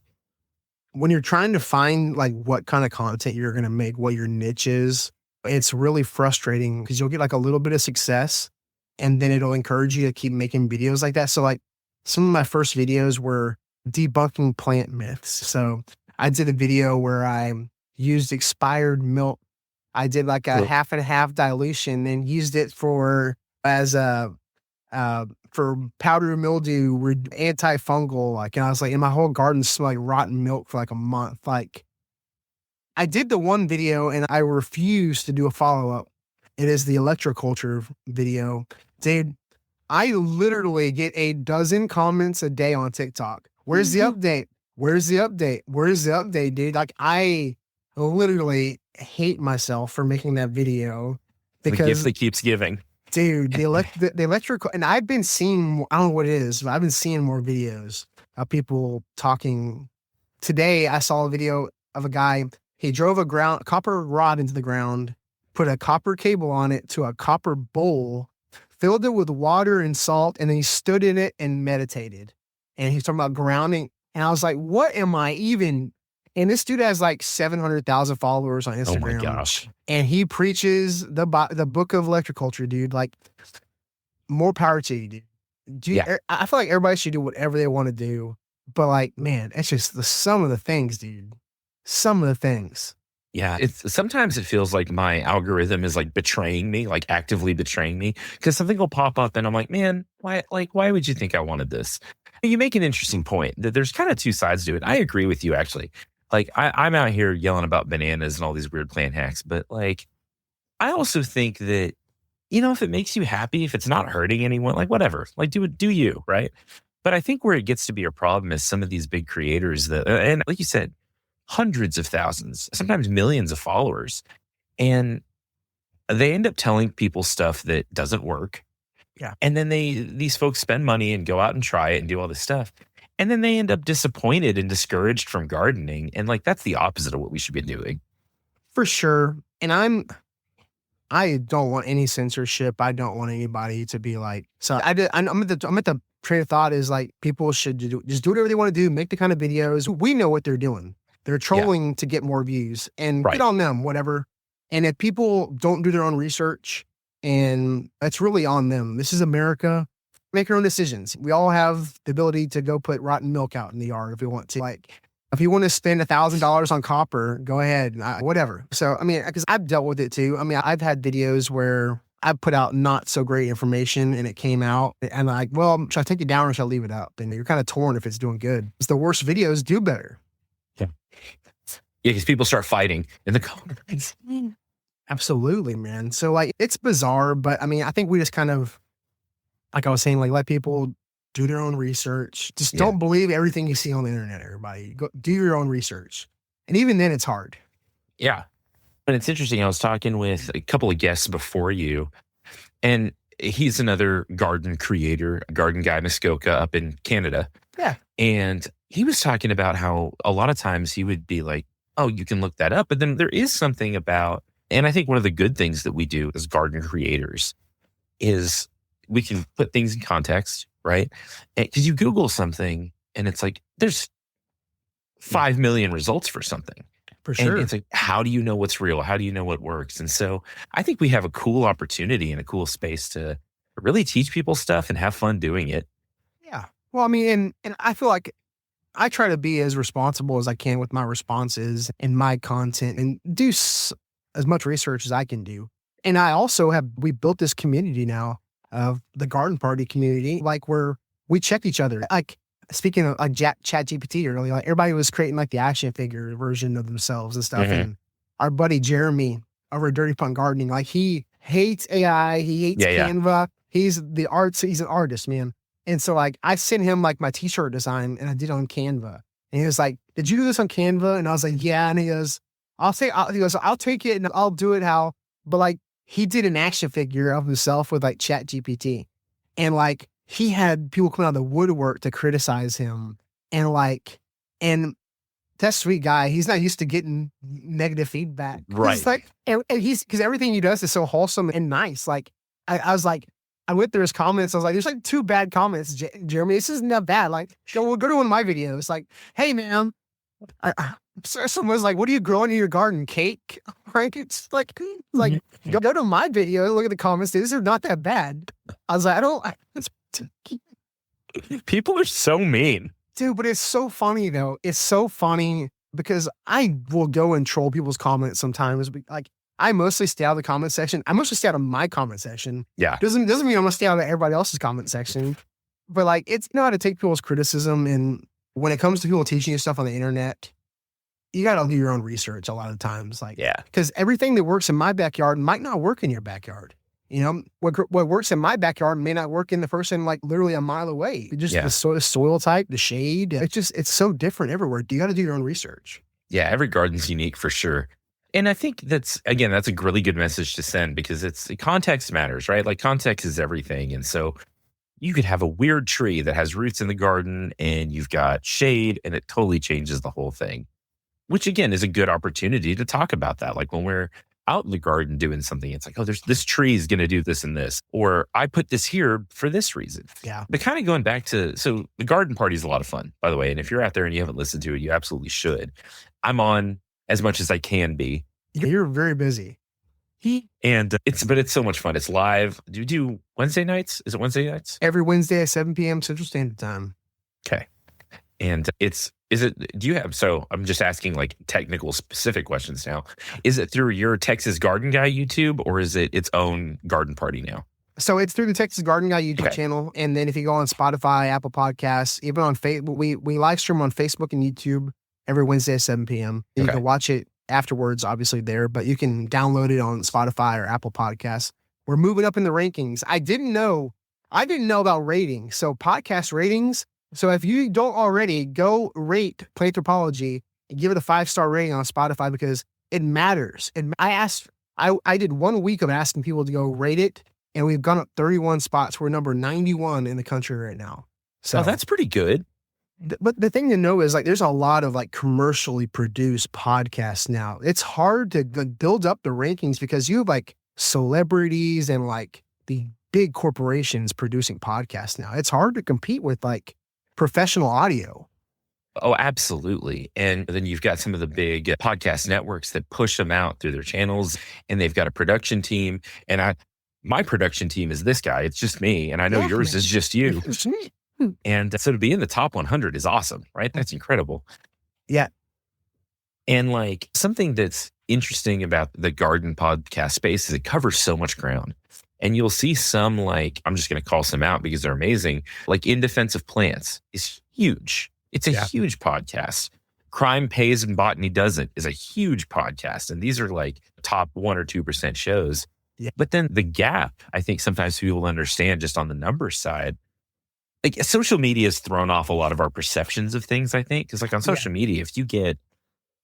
When you're trying to find like what kind of content you're going to make, what your niche is, it's really frustrating, because you'll get like a little bit of success and then it'll encourage you to keep making videos like that. So like some of my first videos were debunking plant myths. So I did a video where I used expired milk. I did like a half and half dilution and used it for powdery mildew, antifungal, and I was like, and my whole garden smelled like rotten milk for like a month. Like, I did the one video and I refused to do a follow-up. It is the electroculture video. Dude, I literally get a dozen comments a day on TikTok. Where's the update? Where's the update? Where's the update, dude? Like, I literally hate myself for making that video, because the gift that keeps giving. Dude, the electrical, and I've been seeing, I don't know what it is, but I've been seeing more videos of people talking. Today, I saw a video of a guy, he drove a copper rod into the ground, put a copper cable on it to a copper bowl, filled it with water and salt, and then he stood in it and meditated. And he's talking about grounding. And I was like, what am I even? And this dude has like 700,000 followers on Instagram. Oh my gosh. And he preaches the book of electroculture, dude. Like, more power to you, dude. I feel like everybody should do whatever they want to do. But like, man, it's just some of the things, dude. Some of the things. Yeah. Sometimes it feels like my algorithm is like betraying me, like actively betraying me, because something will pop up and I'm like, man, why would you think I wanted this? You make an interesting point that there's kind of two sides to it. I agree with you, actually. Like, I'm out here yelling about bananas and all these weird plant hacks, but like, I also think that, if it makes you happy, if it's not hurting anyone, like whatever, like do you, right? But I think where it gets to be a problem is some of these big creators that, and like you said, hundreds of thousands, sometimes millions of followers, and they end up telling people stuff that doesn't work. Yeah. And then these folks spend money and go out and try it and do all this stuff. And then they end up disappointed and discouraged from gardening. And like, that's the opposite of what we should be doing. For sure. And I don't want any censorship. I don't want anybody to be like, so I'm at the train of thought is like, people should just do whatever they want to do, make the kind of videos. We know what they're doing. They're trolling to get more views, and good on them, whatever. And if people don't do their own research, and it's really on them. This is America. Make your own decisions. We all have the ability to go put rotten milk out in the yard if we want to. Like, if you want to spend $1,000 on copper, go ahead, whatever. So, I mean, because I've dealt with it too. I mean, I've had videos where I put out not so great information and it came out and I'm like, well, should I take it down or should I leave it up? And you're kind of torn if it's doing good. It's the worst videos do better. Yeah. Yeah, because people start fighting in the comments. Absolutely, man. So like, it's bizarre, but I mean, I think we just kind of, like I was saying, like let people do their own research. Just don't believe everything you see on the internet, everybody. Go do your own research. And even then it's hard. Yeah. And it's interesting. I was talking with a couple of guests before you, and he's another garden creator, a garden guy, Muskoka up in Canada. Yeah. And he was talking about how a lot of times he would be like, oh, you can look that up. But then there is something about, and I think one of the good things that we do as garden creators is we can put things in context, right? Because you Google something and it's like, there's 5 million results for something. For sure. And it's like, how do you know what's real? How do you know what works? And so I think we have a cool opportunity and a cool space to really teach people stuff and have fun doing it. Yeah. Well, I mean, and I feel like I try to be as responsible as I can with my responses and my content and do as much research as I can do. And I also we built this community now of the garden party community, like where we check each other. Like speaking of like Chat GPT earlier, like everybody was creating like the action figure version of themselves and stuff. Mm-hmm. And our buddy Jeremy over at Dirty Punk Gardening, like he hates AI, he hates Canva. He's an artist, man. And so like I sent him like my t-shirt design and I did it on Canva. And he was like, did you do this on Canva? And I was like, yeah. And he goes, I'll take it and I'll do it how, but like he did an action figure of himself with like Chat GPT. And like he had people coming out of the woodwork to criticize him. And that sweet guy, he's not used to getting negative feedback. Right. He's like, and because everything he does is so wholesome and nice. Like I was like, I went through his comments. I was like, there's like 2 bad comments, Jeremy. This isn't that bad. Like, go to one of my videos. Like, hey, man. Someone was like, what are you growing in your garden? Cake? Like, it's like go to my video, look at the comments. These are not that bad. I was like, people are so mean. Dude, but it's so funny, though. It's so funny because I will go and troll people's comments sometimes. Like, I mostly stay out of the comment section. I mostly stay out of my comment section. Yeah. Doesn't mean I'm going to stay out of everybody else's comment section. But like, it's how to take people's criticism. And when it comes to people teaching you stuff on the internet, you got to do your own research a lot of times. Like, because everything that works in my backyard might not work in your backyard. You know, what works in my backyard may not work in the person like literally a mile away. Just the soil type, the shade. It's so different everywhere. You got to do your own research. Yeah, every garden's unique for sure. And I think that's a really good message to send because context matters, right? Like context is everything. And so you could have a weird tree that has roots in the garden and you've got shade and it totally changes the whole thing, which again is a good opportunity to talk about that. Like when we're out in the garden doing something. It's like, oh, there's this tree is going to do this and this, or I put this here for this reason. Yeah. But kind of going back to, so the garden party is a lot of fun, by the way. And if you're out there and you haven't listened to it, you absolutely should. I'm on as much as I can be. You're very busy. And it's so much fun. It's live. Do you do Wednesday nights? Is it Wednesday nights? Every Wednesday at 7 p.m. Central Standard Time. Okay. And do you have, so I'm just asking like technical specific questions now. Is it through your Texas Garden Guy YouTube, or is it its own garden party now? So it's through the Texas Garden Guy YouTube channel. And then if you go on Spotify, Apple Podcasts, even on Facebook, we live stream on Facebook and YouTube every Wednesday at 7 p.m. You can watch it afterwards, obviously there, but you can download it on Spotify or Apple Podcasts. We're moving up in the rankings. I didn't know about ratings. So podcast ratings. So if you don't already, go rate Planthropology and give it a 5-star rating on Spotify, because it matters. And I did 1 week of asking people to go rate it, and we've gone up 31 spots. We're number 91 in the country right now. So that's pretty good. But the thing to know is, like, there's a lot of like commercially produced podcasts now. It's hard to build up the rankings because you have like celebrities and like the big corporations producing podcasts now. It's hard to compete with like professional audio. Oh, absolutely. And then you've got some of the big podcast networks that push them out through their channels, and they've got a production team. And my production team is this guy. It's just me. And I know yours is just you. And so to be in the top 100 is awesome, right? That's incredible. Yeah. And like something that's interesting about the garden podcast space is it covers so much ground. And you'll see some, like, I'm just going to call some out because they're amazing. Like In Defense of Plants is huge. It's a huge podcast. Crime Pays and Botany Doesn't is a huge podcast. And these are like top 1 or 2% shows. Yeah. But then the gap, I think sometimes people understand just on the numbers side. Like social media has thrown off a lot of our perceptions of things, I think. Because like on social media, if you get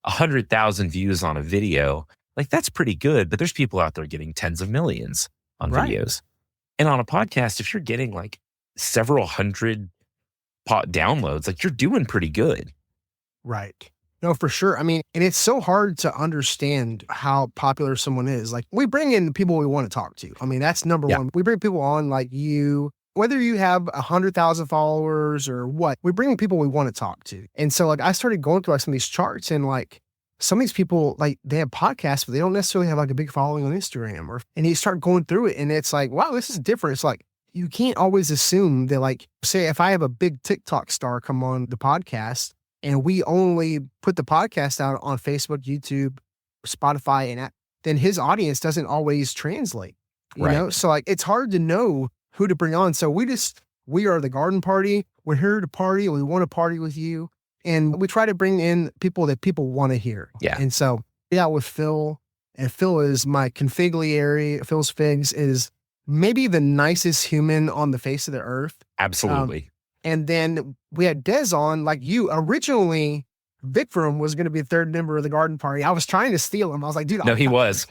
100,000 views on a video, like that's pretty good. But there's people out there getting tens of millions on videos. And on a podcast, if you're getting like several hundred downloads, like you're doing pretty good. Right. No, for sure. I mean, and it's so hard to understand how popular someone is. Like, we bring in the people we want to talk to. I mean, that's number one. We bring people on like you, whether you have 100,000 followers or what, we bring people we want to talk to. And so like, I started going through like some of these charts, and like some of these people, like they have podcasts, but they don't necessarily have like a big following on Instagram, and you start going through it and it's like, wow, this is different. It's like, you can't always assume that, like, say if I have a big TikTok star come on the podcast and we only put the podcast out on Facebook, YouTube, Spotify, and then his audience doesn't always translate, you know? So like, it's hard to know who to bring on. So we are the garden party. We're here to party. We want to party with you. And we try to bring in people that people want to hear. Yeah. And so, with Phil, and Phil is my configliere. Phil's Figs is maybe the nicest human on the face of the earth. Absolutely. And then we had Des on, like you. Originally, Vikram was going to be the third member of the garden party. I was trying to steal him. I was like, dude. No, he was.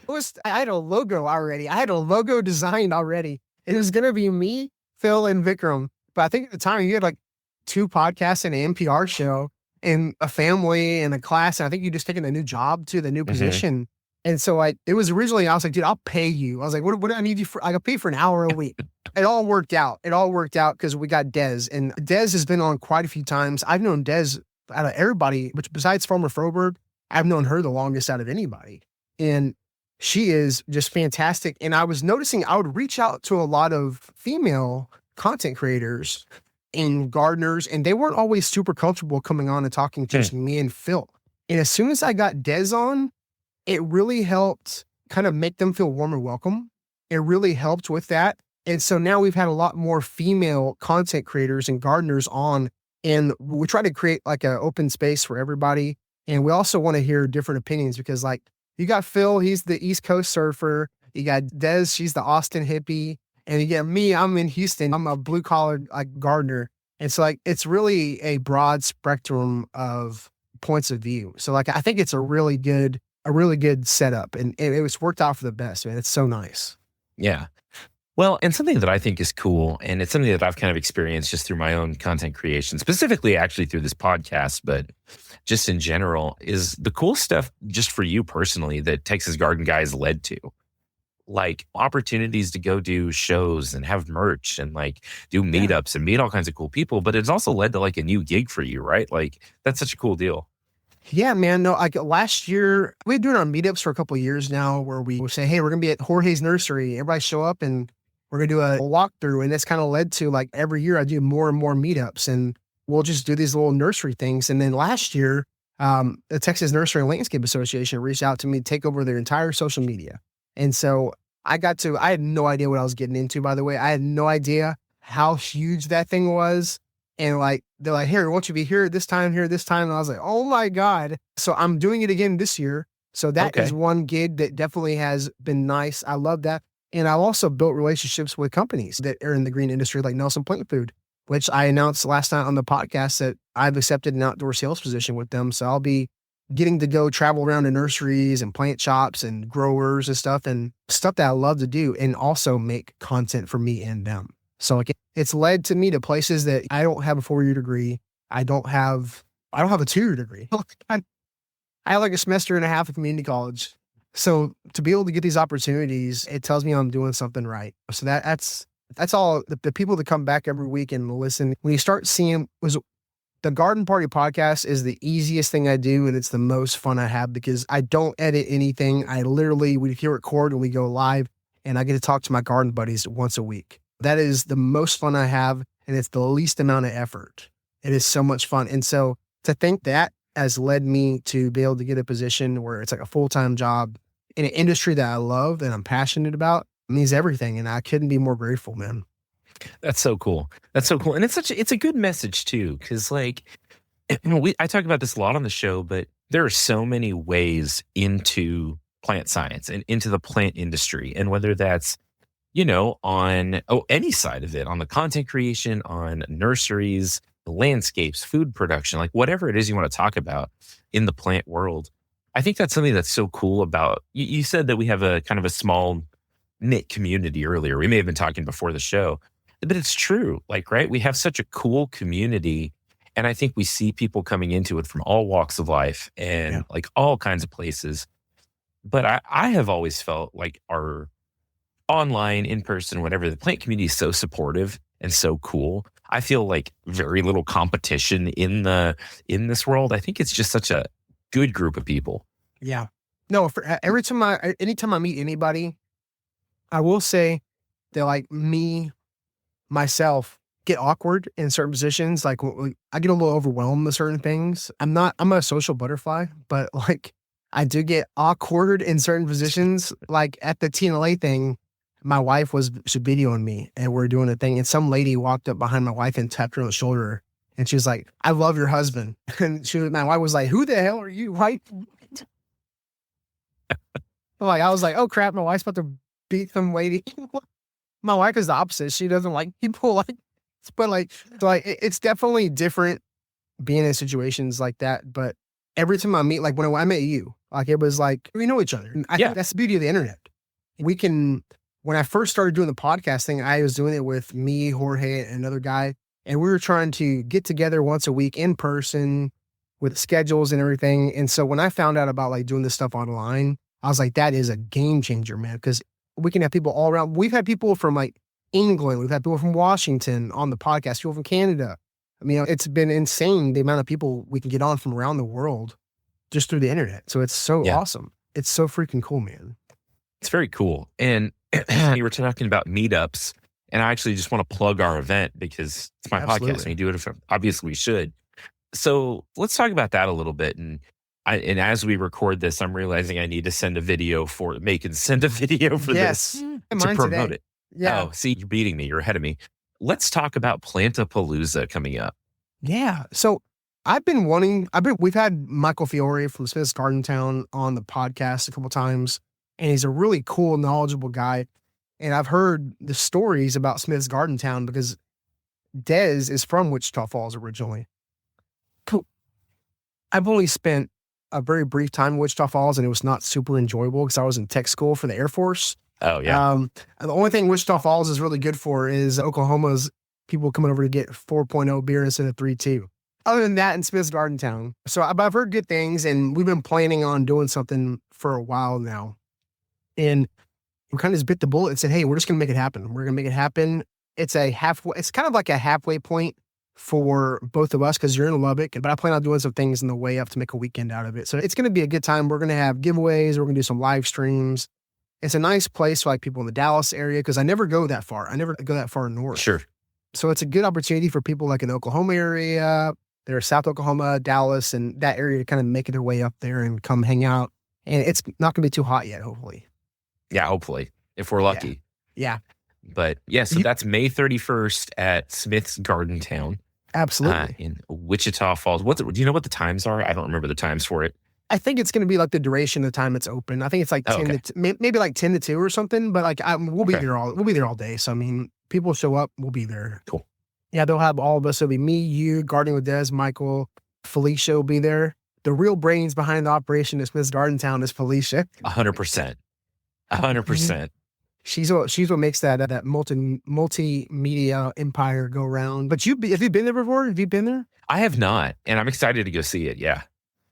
I had a logo already. I had a logo designed already. It was going to be me, Phil, and Vikram. But I think at the time you had like 2 podcasts and an NPR show and a family and a class. And I think you just taken a new job to the new position. And so it was originally, I was like, dude, I'll pay you. I was like, what do I need you for? I could pay for an hour a week. It all worked out. Because we got Des, and Des has been on quite a few times. I've known Des out of everybody, which besides Farmer Froberg, I've known her the longest out of anybody. And she is just fantastic. And I was noticing I would reach out to a lot of female content creators and gardeners, and they weren't always super comfortable coming on and talking to just me and Phil. And as soon as I got Des on, it really helped kind of make them feel warm and welcome. It really helped with that. And so now we've had a lot more female content creators and gardeners on, and we try to create like an open space for everybody. And we also want to hear different opinions, because like you got Phil, he's the East Coast surfer. You got Des, she's the Austin hippie. And you get me, I'm in Houston. I'm a blue collar like gardener. And so like, it's really a broad spectrum of points of view. So like, I think it's a really good setup, and it was worked out for the best, man. It's so nice. Yeah. Well, and something that I think is cool, and it's something that I've kind of experienced just through my own content creation, specifically actually through this podcast, but just in general, is the cool stuff just for you personally that Texas Garden Guys led to. Like opportunities to go do shows and have merch and like do meetups and meet all kinds of cool people. But it's also led to like a new gig for you, right? Like that's such a cool deal. Yeah, man. No, like last year, we've been doing our meetups for a couple of years now where we say, hey, we're going to be at Jorge's Nursery. Everybody show up and we're going to do a walkthrough. And that's kind of led to like every year I do more and more meetups and we'll just do these little nursery things. And then last year, the Texas Nursery and Landscape Association reached out to me to take over their entire social media. And so I had no idea what I was getting into, by the way. I had no idea how huge that thing was. And like, they're like, here, won't you be here this time? And I was like, oh my God. So I'm doing it again this year. So that is one gig that definitely has been nice. I love that. And I've also built relationships with companies that are in the green industry, like Nelson Plant Food, which I announced last night on the podcast that I've accepted an outdoor sales position with them. So I'll be getting to go travel around to nurseries and plant shops and growers and stuff that I love to do and also make content for me and them. So like it's led to me to places that I don't have a 4-year degree. I don't have a 2-year degree. I have like a semester and a half of community college. So to be able to get these opportunities, it tells me I'm doing something right. So that's all the people that come back every week and listen. When you start seeing the Garden Party podcast is the easiest thing I do, and it's the most fun I have because I don't edit anything. We hit record and we go live, and I get to talk to my garden buddies once a week. That is the most fun I have, and it's the least amount of effort. It is so much fun. And so to think that has led me to be able to get a position where it's like a full-time job in an industry that I love and I'm passionate about means everything. And I couldn't be more grateful, man. That's so cool. And it's a good message too. Cause like, I talk about this a lot on the show, but there are so many ways into plant science and into the plant industry. And whether that's, on any side of it, on the content creation, on nurseries, the landscapes, food production, like whatever it is you want to talk about in the plant world. I think that's something that's so cool about, you said that we have a kind of a small knit community earlier. We may have been talking before the show, but it's true. Like, right. We have such a cool community. And I think we see people coming into it from all walks of life and like all kinds of places. But I have always felt like our online, in person, whatever, the plant community is so supportive and so cool. I feel like very little competition in this world. I think it's just such a good group of people. Yeah. No, anytime I meet anybody, I will say that like myself get awkward in certain positions. Like I get a little overwhelmed with certain things. I'm a social butterfly, but like I do get awkward in certain positions. Like at the TNLA thing, my wife was videoing me and we're doing a thing. And some lady walked up behind my wife and tapped her on the shoulder. And she was like, I love your husband. And my wife was like, who the hell are you? Right? I was like, oh crap, my wife's about to beat some lady. My wife is the opposite. She doesn't like people it's definitely different being in situations like that. But every time I meet, like when I met you, like it was like, we know each other. I think that's the beauty of the internet. When I first started doing the podcast thing, I was doing it with me, Jorge, and another guy. And we were trying to get together once a week in person with schedules and everything. And so when I found out about like doing this stuff online, I was like, that is a game changer, man. Because we can have people all around. We've had people from like England. We've had people from Washington on the podcast, people from Canada. I mean, it's been insane the amount of people we can get on from around the world just through the internet. So it's so awesome. It's so freaking cool, man. It's very cool. And you were talking about meetups, and I actually just want to plug our event because it's my podcast and we do it. Obviously, we should. So let's talk about that a little bit. And as we record this, I'm realizing I need to send a video for this to promote it. Yeah. Oh, see, you're beating me. You're ahead of me. Let's talk about Plantapalooza coming up. Yeah. So we've had Michael Fiore from Smith's Garden Town on the podcast a couple of times. And he's a really cool, knowledgeable guy. And I've heard the stories about Smith's Garden Town because Dez is from Wichita Falls originally. Cool. I've only spent a very brief time in Wichita Falls, and it was not super enjoyable because I was in tech school for the Air Force. Oh, yeah. And the only thing Wichita Falls is really good for is Oklahoma's people coming over to get 4.0 beer instead of 3.2. Other than that, in Smith's Garden Town. So I've heard good things, and we've been planning on doing something for a while now. And we kind of just bit the bullet and said, hey, we're just going to make it happen. We're going to make it happen. It's kind of like a halfway point for both of us because you're in Lubbock, but I plan on doing some things in the way up to make a weekend out of it. So it's going to be a good time. We're going to have giveaways. We're going to do some live streams. It's a nice place for like people in the Dallas area because I never go that far. I never go that far north. Sure. So it's a good opportunity for people like in the Oklahoma area, there's South Oklahoma, Dallas, and that area to kind of make their way up there and come hang out. And it's not going to be too hot yet, hopefully. Yeah, hopefully, if we're lucky. Yeah. But yeah, so that's May 31st at Smith's Garden Town. Absolutely. In Wichita Falls. Do you know what the times are? I don't remember the times for it. I think it's going to be like the duration of the time it's open. I think it's like 10 to maybe like 10 to 2 or something, but like we'll be there all day. So I mean, people show up, we'll be there. Cool. Yeah, they'll have all of us. It'll be me, you, Gardening with Des, Michael, Felicia will be there. The real brains behind the operation at Smith's Garden Town is Felicia. 100%. 100%. She's what makes that multimedia empire go round. But have you been there before? Have you been there? I have not, and I'm excited to go see it. Yeah.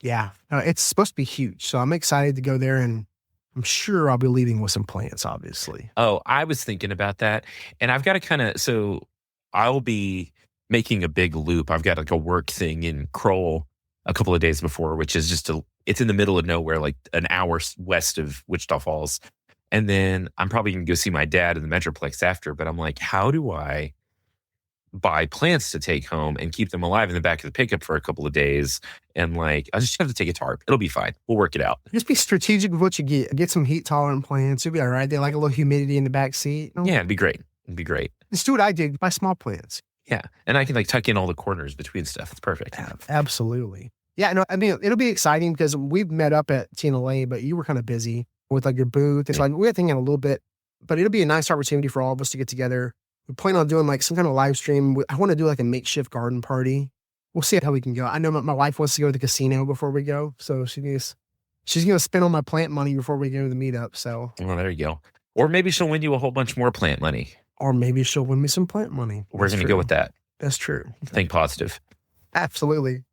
Yeah. It's supposed to be huge. So I'm excited to go there, and I'm sure I'll be leaving with some plants, obviously. Oh, I was thinking about that. And I've got to so I'll be making a big loop. I've got like a work thing in Kroll a couple of days before, which is it's in the middle of nowhere, like an hour west of Wichita Falls. And then I'm probably going to go see my dad in the Metroplex after. But I'm like, how do I buy plants to take home and keep them alive in the back of the pickup for a couple of days? And like, I just have to take a tarp. It'll be fine. We'll work it out. Just be strategic with what you get. Get some heat tolerant plants. You'll be all right. They like a little humidity in the back seat. Yeah, it'd be great. It'd be great. Just do what I did. Buy small plants. Yeah. And I can like tuck in all the corners between stuff. It's perfect. Absolutely. Yeah, no, I mean, it'll be exciting because we've met up at TNLA, but you were kind of busy with like your booth. It's like we had to hang out a little bit, but it'll be a nice opportunity for all of us to get together. We plan on doing like some kind of live stream. I want to do like a makeshift garden party. We'll see how we can go. I know my wife wants to go to the casino before we go. So she's going to spend all my plant money before we go to the meetup. So, well, there you go. Or maybe she'll win you a whole bunch more plant money. Or maybe she'll win me some plant money. We're going to go with that. That's true. Think positive. Absolutely.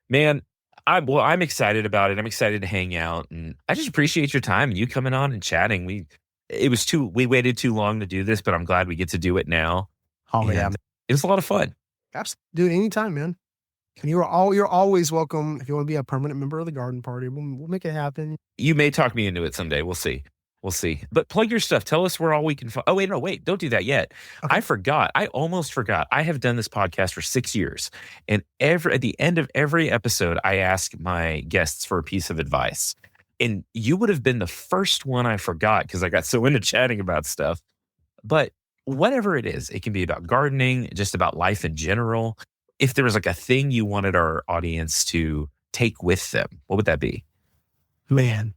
Man, I'm excited about it. I'm excited to hang out, and I just appreciate your time and you coming on and chatting. We waited too long to do this, but I'm glad we get to do it now. Oh, yeah. It was a lot of fun. Do it anytime, man. And you're always welcome. If you want to be a permanent member of the garden party, we'll make it happen. You may talk me into it someday. We'll see. But plug your stuff. Tell us where all we can find. Oh, wait. Don't do that yet. Okay. I forgot. I almost forgot. I have done this podcast for 6 years. And at the end of every episode, I ask my guests for a piece of advice. And you would have been the first one I forgot because I got so into chatting about stuff. But whatever it is, it can be about gardening, just about life in general. If there was like a thing you wanted our audience to take with them, what would that be? Man,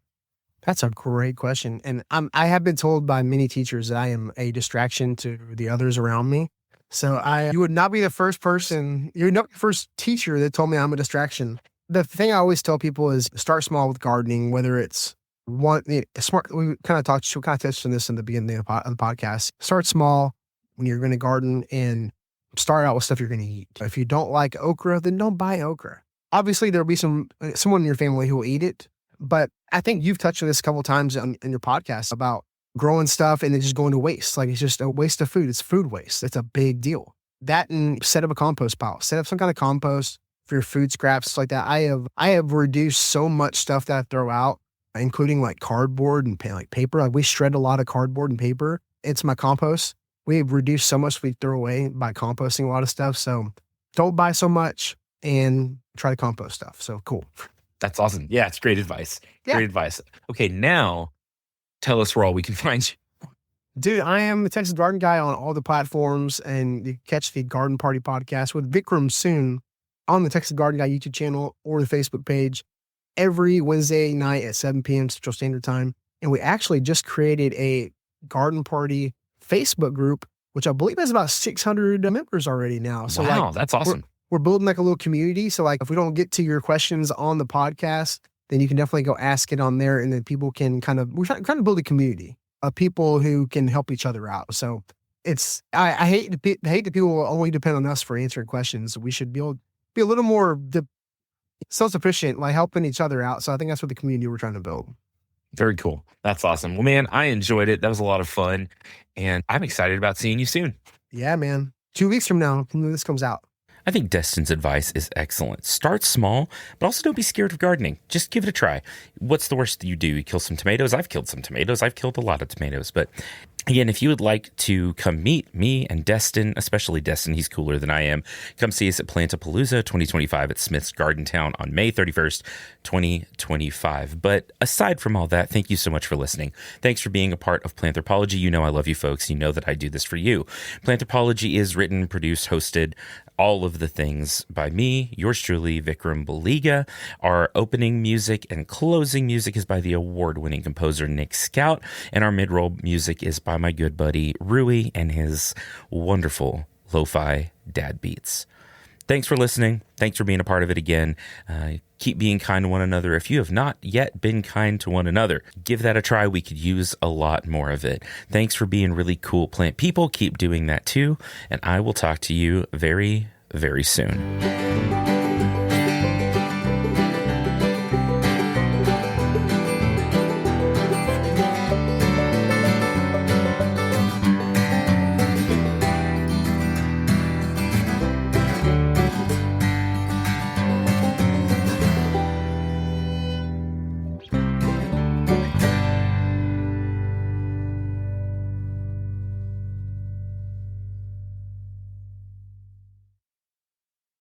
that's a great question. And I have been told by many teachers that I am a distraction to the others around me. So you would not be the first person, you're not the first teacher that told me I'm a distraction. The thing I always tell people is start small with gardening, whether it's smart. We kind of touched on this in the beginning of the podcast. Start small when you're going to garden and start out with stuff you're going to eat. If you don't like okra, then don't buy okra. Obviously, there'll be someone in your family who will eat it. But I think you've touched on this a couple of times in your podcast about growing stuff and it just going to waste. Like it's just a waste of food. It's food waste. It's a big deal. That and set up a compost pile. Set up some kind of compost for your food scraps like that. I have reduced so much stuff that I throw out, including like cardboard and like paper. Like we shred a lot of cardboard and paper. It's my compost. We've reduced so much we throw away by composting a lot of stuff. So don't buy so much and try to compost stuff. So cool. That's awesome. Yeah, it's great advice. Yeah. Great advice. Okay, now tell us where all we can find you. Dude, I am the Texas Garden Guy on all the platforms, and you catch the Garden Party podcast with Vikram soon on the Texas Garden Guy YouTube channel or the Facebook page every Wednesday night at 7 p.m. Central Standard Time. And we actually just created a Garden Party Facebook group, which I believe has about 600 members already now. So wow, that's awesome. We're building like a little community. So like if we don't get to your questions on the podcast, then you can definitely go ask it on there, and then people can we're trying to build a community. of people who can help each other out. So it's, I hate that people only depend on us for answering questions. We should be able to be a little more self-sufficient, like helping each other out. So I think that's what the community we're trying to build. Very cool. That's awesome. Well, man, I enjoyed it. That was a lot of fun. And I'm excited about seeing you soon. Yeah, man. 2 weeks from now, when this comes out. I think Destin's advice is excellent. Start small, but also don't be scared of gardening. Just give it a try. What's the worst you do? You kill some tomatoes? I've killed some tomatoes. I've killed a lot of tomatoes. But again, if you would like to come meet me and Destin, especially Destin, he's cooler than I am, come see us at Plantapalooza 2025 at Smith's Garden Town on May 31st, 2025. But aside from all that, thank you so much for listening. Thanks for being a part of Planthropology. You know I love you folks. You know that I do this for you. Planthropology is written, produced, hosted, all of the things by me, yours truly, Vikram Baliga. Our opening music and closing music is by the award-winning composer Nick Scout, and our mid-roll music is by my good buddy Rui and his wonderful lo-fi dad beats. Thanks for listening. Thanks for being a part of it again. Keep being kind to one another. If you have not yet been kind to one another, give that a try. We could use a lot more of it. Thanks for being really cool plant people. Keep doing that too. And I will talk to you very, very soon.